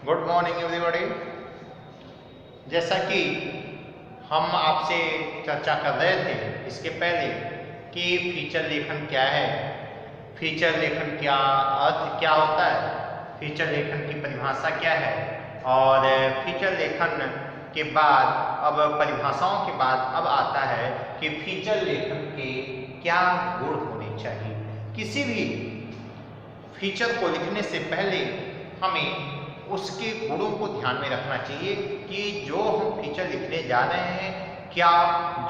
Good morning everybody. जैसा कि हम आपसे चर्चा कर रहे थे इसके पहले कि फीचर लेखन क्या है, फीचर लेखन क्या अर्थ क्या होता है, फीचर लेखन की परिभाषा क्या है और फीचर लेखन के बाद अब परिभाषाओं के बाद अब आता है कि फीचर लेखन के क्या गुण होने चाहिए। किसी भी फीचर को लिखने से पहले हमें उसके गुणों को ध्यान में रखना चाहिए कि जो हम फीचर लिखने जा रहे हैं क्या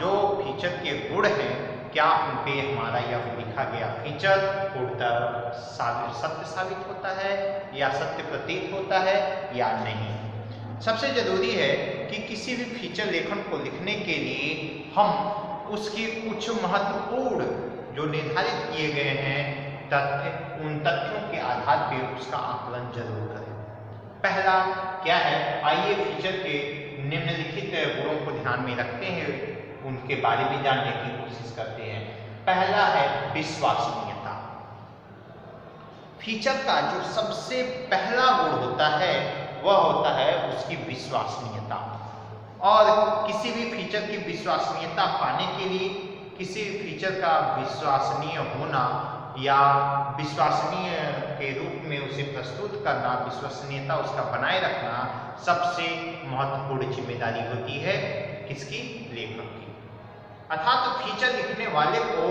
जो फीचर के गुण हैं क्या उन पे हमारा यह लिखा गया फीचर पूर्णतः सत्य साबित होता है या सत्य प्रतीत होता है या नहीं। सबसे जरूरी है कि किसी भी फीचर लेखन को लिखने के लिए हम उसके कुछ महत्वपूर्ण जो निर्धारित किए गए हैं तथ्य, उन तथ्यों के आधार पर उसका आकलन जरूर करें। पहला क्या है, आइए फीचर के निम्नलिखित गुणों को ध्यान में रखते हैं, उनके बारे में जानने की कोशिश करते हैं। पहला है विश्वसनीयता। फीचर का जो सबसे पहला गुण होता है वह होता है उसकी विश्वसनीयता। और किसी भी फीचर की विश्वसनीयता पाने के लिए किसी भी फीचर का विश्वसनीय होना या विश्वसनीय के रूप में उसे प्रस्तुत करना, विश्वसनीयता उसका बनाए रखना सबसे महत्वपूर्ण जिम्मेदारी होती है किसकी, लेखक की। अर्थात तो फीचर लिखने वाले को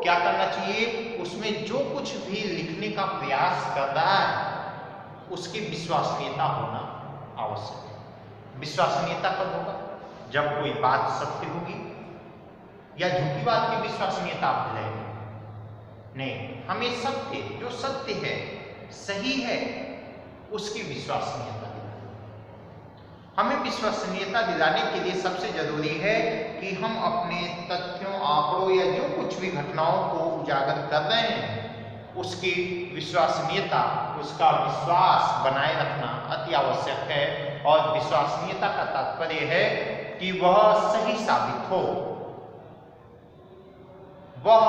क्या करना चाहिए, उसमें जो कुछ भी लिखने का प्रयास कर रहा है उसकी विश्वसनीयता होना आवश्यक है। विश्वसनीयता कब होगा, जब कोई बात सत्य होगी या झूठी बात की विश्वसनीयता आप दिलाएंगे नहीं, हमें सत्य जो सत्य है सही है उसकी विश्वसनीयता दिलानी। हमें विश्वसनीयता दिलाने के लिए सबसे जरूरी है कि हम अपने तथ्यों, आंकड़ों या जो कुछ भी घटनाओं को उजागर कर रहे हैं उसकी विश्वसनीयता, उसका विश्वास बनाए रखना अति आवश्यक है। और विश्वसनीयता का तात्पर्य है कि वह सही साबित हो, वह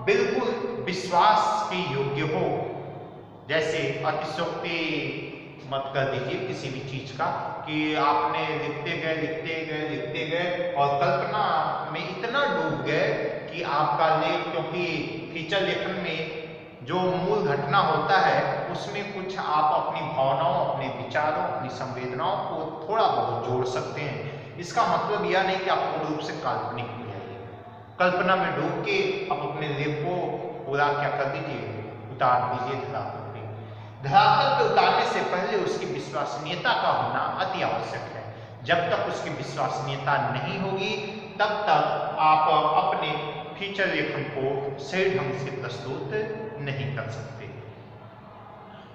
बिल्कुल विश्वास के योग्य हो। जैसे अतिशयोक्ति मत कर दीजिए किसी भी चीज का कि आपने लिखते गए और कल्पना में इतना डूब गए कि आपका लेख, क्योंकि फीचर लेखन में जो मूल घटना होता है उसमें कुछ आप अपनी भावनाओं, अपने विचारों, अपनी संवेदनाओं को थोड़ा बहुत जोड़ सकते हैं। इसका मतलब यह नहीं कि आप पूर्ण रूप से काल्पनिक हो जाइए। कल्पना में डूब के आप अपने लेख को पूरा क्या कर दीजिए, उतार दीजिए धरातल पे। धरातल पे उतारने से पहले उसकी विश्वसनीयता का होना अति आवश्यक है। जब तक उसकी विश्वसनीयता नहीं होगी तब तक आप अपने फीचर लेखन को सही ढंग से प्रस्तुत नहीं कर सकते।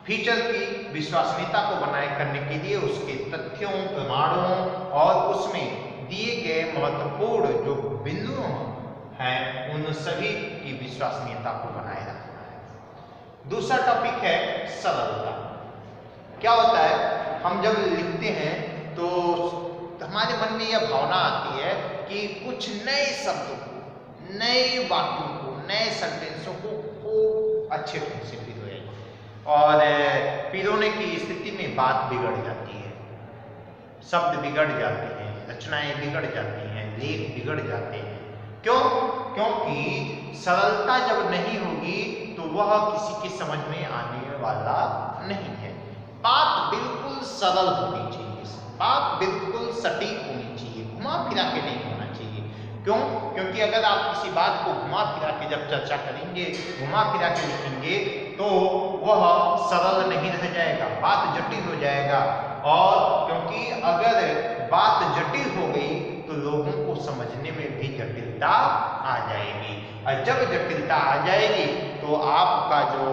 फीचर की विश्वसनीयता को बनाए करने के लिए उसके तथ्यों, प्रमाणों और उसमें दिए गए महत्वपूर्ण जो बिंदु हैं उन सभी की विश्वसनीयता को बनाए रखना है। दूसरा टॉपिक है सरलता। क्या होता है, हम जब लिखते हैं तो हमारे मन में यह भावना आती है कि कुछ नए शब्दों को, नए वाक्यों को, नए सेंटेंसों को खूब अच्छे ढंग से पिरोए और पिरोने की स्थिति में बात बिगड़ जाती है, शब्द बिगड़ जाते हैं, रचनाएं बिगड़ जाती हैं, लेख बिगड़ जाते हैं। क्यों? क्योंकि सरलता जब नहीं होगी तो वह किसी की समझ में आने वाला नहीं है। बात बिल्कुल सरल होनी चाहिए, बात बिल्कुल सटीक होनी चाहिए, घुमा फिरा के नहीं होना चाहिए। क्यों? क्योंकि अगर आप किसी बात को घुमा फिरा के जब चर्चा करेंगे, घुमा फिरा के लिखेंगे तो वह सरल नहीं रह जाएगा, बात जटिल हो जाएगा। और क्योंकि अगर बात जटिल हो गई तो लोगों को समझने में भी जटिलता आ जाएगी, और जब जटिलता आ जाएगी तो आपका जो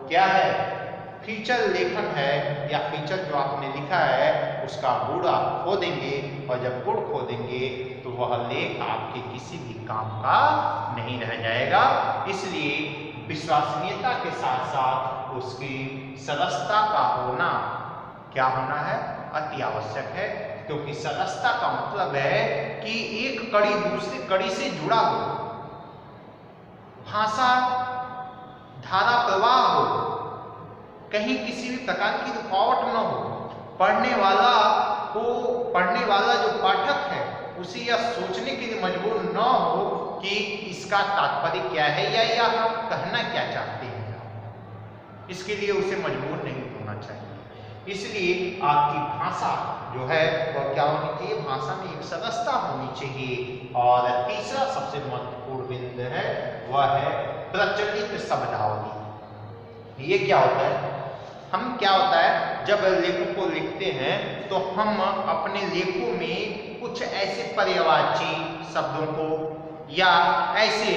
क्या है फीचर लेखन है या फीचर जो आपने लिखा है उसका गुण आप खो देंगे, और जब गुण खो देंगे तो वह लेख आपके किसी भी काम का नहीं रह जाएगा। इसलिए विश्वसनीयता के साथ साथ उसकी सरसता का होना क्या होना है, अति आवश्यक है। क्योंकि सरसता का मतलब है कि एक कड़ी दूसरी कड़ी से जुड़ा हो, भाषा धारा प्रवाह हो, कहीं किसी भी प्रकार की रुकावट न हो, पढ़ने वाला जो पाठक है उसे यह सोचने के लिए मजबूर न हो कि इसका तात्पर्य क्या है या कहना क्या चाहते हैं। इसके लिए उसे मजबूर नहीं होना चाहिए। इसलिए आपकी भाषा जो है वह क्या होनी चाहिए, भाषा में एक सरसता होनी चाहिए। और तीसरा सबसे महत्वपूर्ण बिंदु है वह है प्रचलित शब्दावली। ये क्या होता है, हम क्या होता है जब लेखों को लिखते हैं तो हम अपने लेखों में कुछ ऐसे पर्यायवाची शब्दों को या ऐसे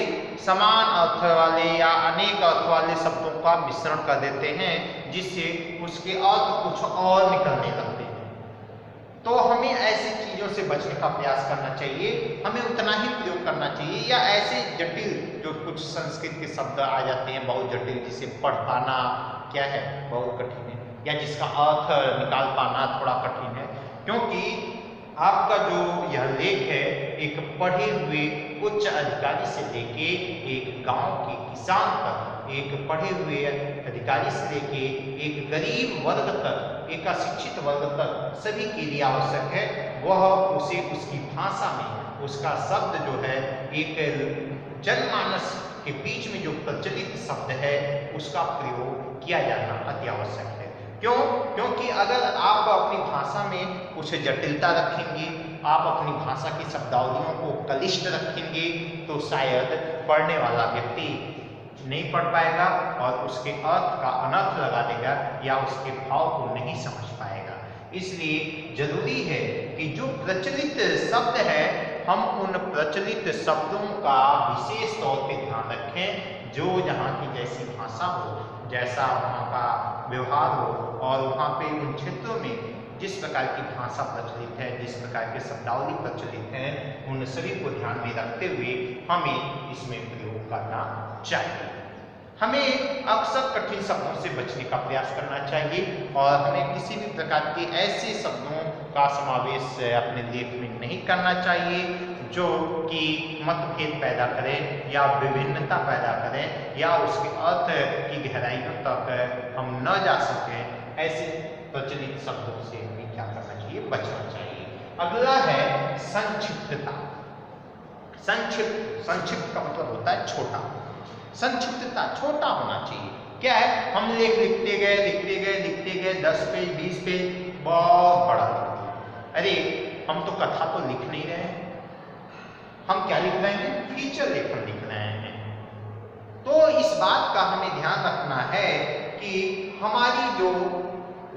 समान अर्थ वाले या अनेक अर्थ वाले शब्दों का मिश्रण कर देते हैं जिससे उसके अर्थ कुछ और निकलने लगते हैं। तो हमें ऐसी चीजों से बचने का प्रयास करना चाहिए, हमें उतना ही प्रयोग करना चाहिए। या ऐसे जटिल जो कुछ संस्कृत के शब्द आ जाते हैं बहुत जटिल, जिसे पढ़ पाना क्या है बहुत कठिन है, या जिसका अर्थ निकाल पाना थोड़ा कठिन है। क्योंकि आपका जो यह लेख है एक पढ़े हुए उच्च अधिकारी से लेके एक गांव के किसान तक, एक पढ़े हुए अधिकारी से लेके एक गरीब वर्ग तक, एक अशिक्षित वर्ग तक सभी के लिए आवश्यक है। वह उसे उसकी भाषा में उसका शब्द जो है एक जनमानस के बीच में जो प्रचलित शब्द है उसका प्रयोग किया जाना अति आवश्यक है। क्यों? क्योंकि अगर आप अपनी भाषा में कुछ जटिलता रखेंगे, आप अपनी भाषा की शब्दावलियों को कलिष्ठ रखेंगे तो शायद पढ़ने वाला व्यक्ति नहीं पढ़ पाएगा और उसके अर्थ का अनर्थ लगा देगा या उसके भाव को नहीं समझ पाएगा। इसलिए जरूरी है कि जो प्रचलित शब्द है हम उन प्रचलित शब्दों का विशेष तौर पे ध्यान रखें। जो जहाँ की जैसी भाषा हो, जैसा वहाँ का व्यवहार हो और वहाँ पे उन क्षेत्रों में जिस प्रकार की भाषा प्रचलित है, जिस प्रकार के शब्दावली प्रचलित हैं, उन सभी को ध्यान में रखते हुए हमें इसमें प्रयोग करना चाहिए। हमें अक्सर कठिन शब्दों से बचने का प्रयास करना चाहिए और हमें किसी भी प्रकार के ऐसे शब्दों का समावेश अपने लेख में नहीं करना चाहिए जो कि मतभेद पैदा करें या विभिन्नता पैदा करें या उसके अर्थ की गहराइयों तक हम न जा सकें। ऐसे प्रचलित शब्दों से हमें क्या करना चाहिए, बचना चाहिए। अगला है संक्षिप्तता। संक्षिप्त का मतलब होता है छोटा। संक्षिप्तता छोटा होना चाहिए। क्या है, हम लेख लिखते गए 10 पेज 20 पेज बहुत बड़ा लिख दिया। अरे हम तो कथा तो लिख नहीं रहे हैं, हम क्या लिख रहे हैं, फीचर लेखन लिख रहे हैं। तो इस बात का हमें ध्यान रखना है कि हमारी जो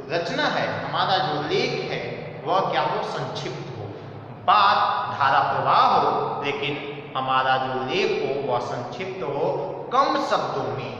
रचना है, हमारा जो लेख है वह क्या हो, संक्षिप्त हो, बात धारा प्रवाह हो, लेकिन हमारा जो लेख हो वह संक्षिप्त हो, कम शब्दों में।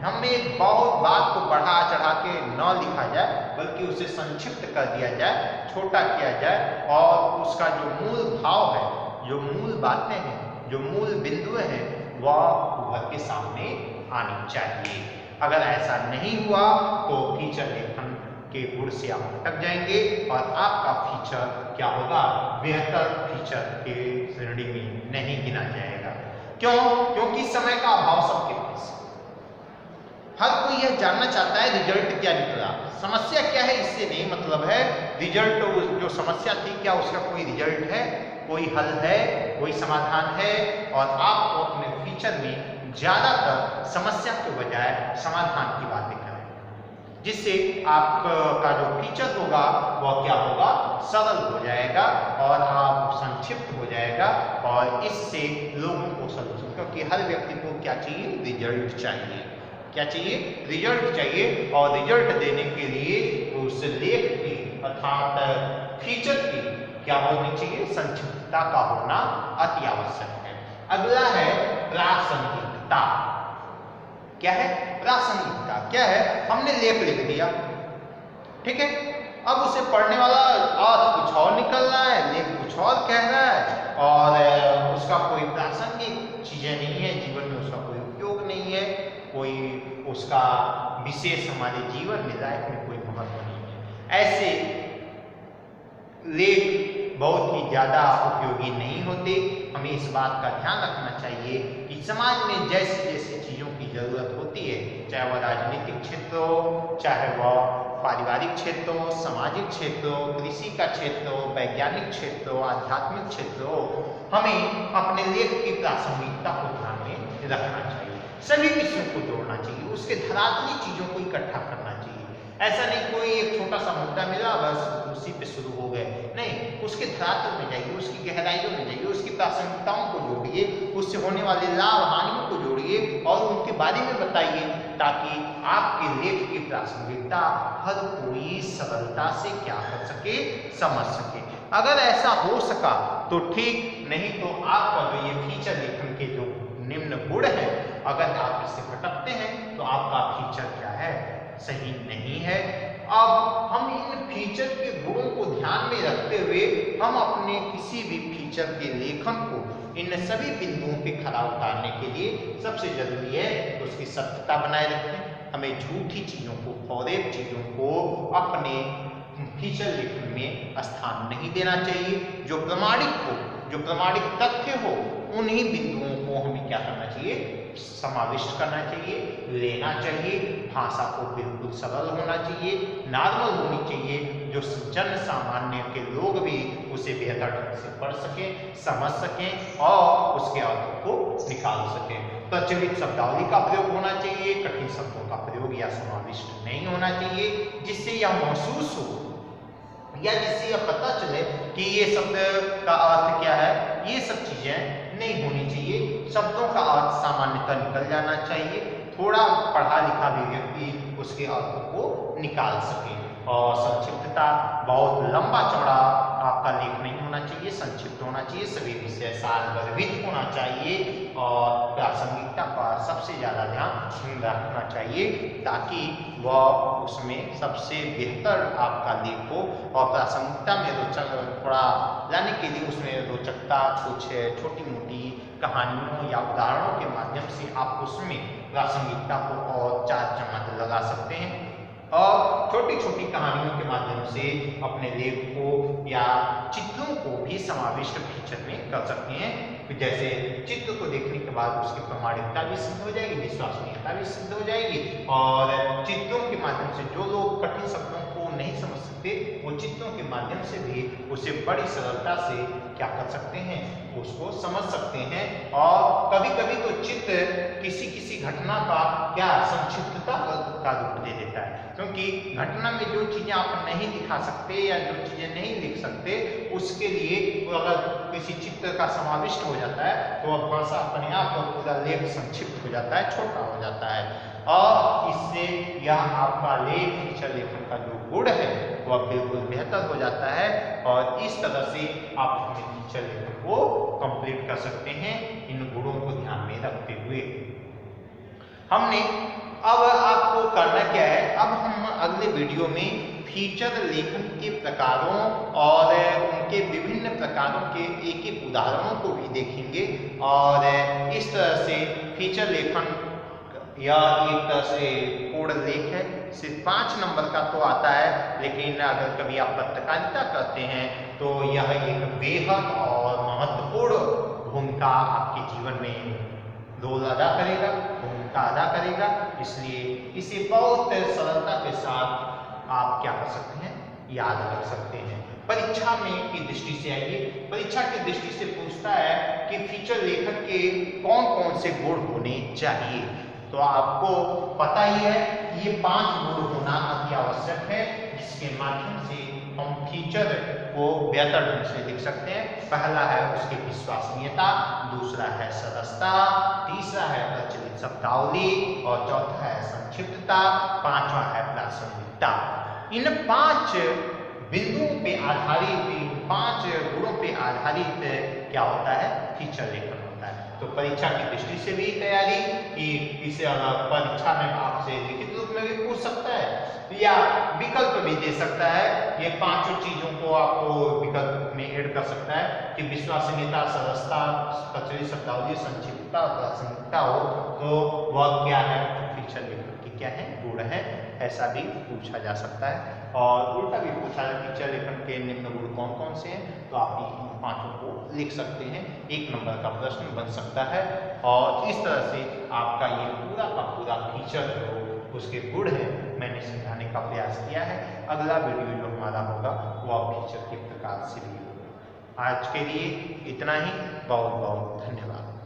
हमें बहुत बात को बढ़ा चढ़ा के न लिखा जाए बल्कि उसे संक्षिप्त कर दिया जाए, छोटा किया जाए और उसका जो मूल भाव है, जो मूल बातें हैं, जो मूल बिंदु हैं वह उभर के सामने आनी चाहिए। अगर ऐसा नहीं हुआ तो फीचर लेखन के गुण से आप भटक जाएंगे और आपका फीचर क्या होगा, बेहतर फीचर के श्रेणी में नहीं गिना जाएगा। क्यों? क्योंकि समय का अभाव सबके पास। हर कोई यह जानना चाहता है रिजल्ट क्या निकला, समस्या क्या है इससे नहीं मतलब है। रिजल्ट जो समस्या थी क्या उसका कोई रिजल्ट है, कोई हल है, कोई समाधान है। और आपको अपने फीचर में ज्यादातर समस्या के बजाय समाधान की बातें करें, जिससे आपका जो फीचर होगा वह क्या होगा, सरल हो जाएगा और आप संक्षिप्त हो जाएगा। और इससे लोगों को सलूशन, क्योंकि हर व्यक्ति को क्या चाहिए, रिजल्ट चाहिए। क्या चाहिए, रिजल्ट चाहिए। और रिजल्ट देने के लिए उस लेख की अर्थात फीचर की क्या होनी चाहिए, संक्षिप्तता का होना अति आवश्यक है। अगला है प्रासंगिकता। क्या है, प्रासंगिकता क्या है, हमने लेख लिख दिया, ठीक है, अब उसे पढ़ने वाला अर्थ कुछ और निकल रहा है, लेख कुछ और कह रहा है और उसका कोई प्रासंगिक चीजें नहीं है, जीवन में उसका कोई उपयोग नहीं है, कोई उसका विशेष हमारे जीवन में लाइफ में कोई महत्व नहीं है। ऐसे लेख बहुत ही ज़्यादा उपयोगी नहीं होते। हमें इस बात का ध्यान रखना चाहिए कि समाज में जैसी जैसी चीज़ों की ज़रूरत होती है, चाहे वह राजनीतिक क्षेत्र हो, चाहे वह पारिवारिक क्षेत्र हो, सामाजिक क्षेत्र हो, कृषि का क्षेत्र हो, वैज्ञानिक क्षेत्र हो, आध्यात्मिक क्षेत्र हो, हमें अपने लेख की प्रासंगिकता को ध्यान में रखना चाहिए। सभी विषयों को जोड़ना चाहिए, उसके धरातली चीजों को इकट्ठा करना चाहिए। ऐसा नहीं कोई एक छोटा सा मुद्दा मिला बस उसी पे शुरू हो गए, नहीं, उसके धरातल में जाइए, उसकी गहराइयों में जाइए, उसकी प्रासंगिकताओं को जोड़िए, उससे होने वाले लाभ हानियों को जोड़िए और उनके बारे में बताइए, ताकि आपके लेख की प्रासंगिकता हर कोई सरलता से क्या कर सके, समझ सके। अगर ऐसा हो सका तो ठीक, नहीं तो आपका जो ये फीचर लेखन के जो निम्न गुण है, अगर आप इससे भटकते हैं तो आपका फीचर क्या है, सही नहीं है। अब हम इन फीचर के गुणों को ध्यान में रखते हुए हम अपने किसी भी फीचर के लेखन को इन सभी बिंदुओं पे खरा उतारने के लिए सबसे जरूरी है उसकी सत्यता बनाए रखें। हमें झूठी चीजों को, फौरेब चीजों को अपने फीचर लेखन में स्थान नहीं देना चाहिए। जो प्रमाणिक हो, जो प्रमाणिक तथ्य हो, उन्हीं बिंदुओं को हमें क्या करना चाहिए, समाविष्ट करना चाहिए, लेना चाहिए। भाषा को बिल्कुल सरल होना चाहिए, नॉर्मल होनी चाहिए, जो जन सामान्य के लोग भी उसे बेहतर ढंग से पढ़ सकें, समझ सकें और उसके अर्थ को निकाल सकें। प्रचलित शब्दावली का प्रयोग होना चाहिए, कठिन शब्दों का प्रयोग या समाविष्ट नहीं होना चाहिए, जिससे यह महसूस हो या जिससे यह पता चले कि ये शब्द का अर्थ क्या है। ये सब चीजें नहीं होनी चाहिए। शब्दों का अर्थ सामान्यतः निकल जाना चाहिए, थोड़ा पढ़ा लिखा भी व्यक्ति उसके अर्थ को निकाल सके। और संक्षिप्तता, बहुत लंबा चौड़ा आपका लेख नहीं होना चाहिए, संक्षिप्त होना चाहिए, सभी विषय सारगर्भित होना चाहिए और प्रासंगिकता का सबसे ज़्यादा ध्यान रखना चाहिए, ताकि वह उसमें सबसे बेहतर आपका लेख हो। और प्रासंगिकता में रोचक थोड़ा लाने के लिए उसमें रोचकता, कुछ छोटी मोटी कहानियों या उदाहरणों के माध्यम से आप उसमें प्रासंगिकता को और चार चमार लगा सकते हैं और छोटी छोटी कहानियों के माध्यम से अपने लेख को या चित्रों को भी समाविष्ट फीचर में कर सकते हैं। जैसे चित्र को देखने के बाद उसकी प्रामाणिकता भी सिद्ध हो जाएगी, विश्वसनीयता भी सिद्ध हो जाएगी और चित्रों के माध्यम से जो लोग कठिन शब्दों को नहीं समझ सकते, वो चित्रों के माध्यम से भी उसे बड़ी सरलता से क्या कर सकते हैं, उसको समझ सकते हैं। और कभी कभी तो चित्र किसी घटना का क्या संक्षिप्तता का रूप दे देता है, क्योंकि घटना में जो चीजें आप नहीं दिखा सकते या जो चीजें नहीं लिख सकते, उसके लिए अगर किसी चित्र का समाविष्ट हो जाता है तो वह भाषा अपने आप पूरा लेख संक्षिप्त हो जाता है, छोटा हो जाता है और इससे यह आपका लेख, फीचर लेखन का जो गुण है वह बिल्कुल बेहतर हो जाता है। और इस तरह से आप अपने फीचर लेखन को कंप्लीट कर सकते हैं इन गुणों को ध्यान में रखते हुए। हमने अब आपको करना क्या है, अब हम अगले वीडियो में फीचर लेखन के प्रकारों और उनके विभिन्न प्रकारों के एक एक उदाहरणों को भी देखेंगे और इस तरह से फीचर लेखन या एक तरह से कोड लेख है, सिर्फ 5 नंबर का तो आता है, लेकिन अगर कभी आप पत्रकारिता करते हैं तो यह एक बेहद और महत्वपूर्ण भूमिका आपके जीवन में रोल अदा करेगा, भूमिका अदा करेगा। इसलिए इसे बहुत सरलता के साथ आप क्या कर सकते हैं, याद रख सकते हैं। परीक्षा में की दृष्टि से आइए, परीक्षा की दृष्टि से पूछता है कि फीचर लेखन के कौन कौन से गुण होने चाहिए, तो आपको पता ही है ये 5 गुण होना अति आवश्यक है, जिसके माध्यम से हम फीचर को बेहतर ढंग से लिख सकते हैं। पहला है उसकी विश्वसनीयता, दूसरा है सरसता, तीसरा है प्रचलित शब्दावली और चौथा है संक्षिप्तता, पांचवा है प्रासंगिकता। इन 5 बिंदुओं पे आधारित, इन 5 गुणों पे आधारित क्या होता है, फीचर लेखन होता है। तो परीक्षा की दृष्टि से भी तैयारी कि इसे परीक्षा में आपसे लिखित रूप में भी पूछ सकता है या विकल्प भी दे सकता है। ये 5 चीजों को आपको विकल्प में ऐड कर सकता है कि विश्वसनीयता, सरसता, प्रचलित शब्दावली, संक्षिप्तता और प्रासंगिकता हो तो वह क्या है, फीचर लेखन की क्या है, गुण है, ऐसा भी पूछा जा सकता है। और उल्टा भी पूछा है फीचर लेखन के निम्न गुण कौन कौन से हैं, तो आप इन 5 को लिख सकते हैं, 1 नंबर का प्रश्न बन सकता है। और इस तरह से आपका ये पूरा का पूरा फीचर जो उसके गुण हैं मैंने समझाने का प्रयास किया है। अगला वीडियो जो हमारा होगा वो अब फीचर के प्रकार से भी होगा। आज के लिए इतना ही। बहुत बहुत धन्यवाद।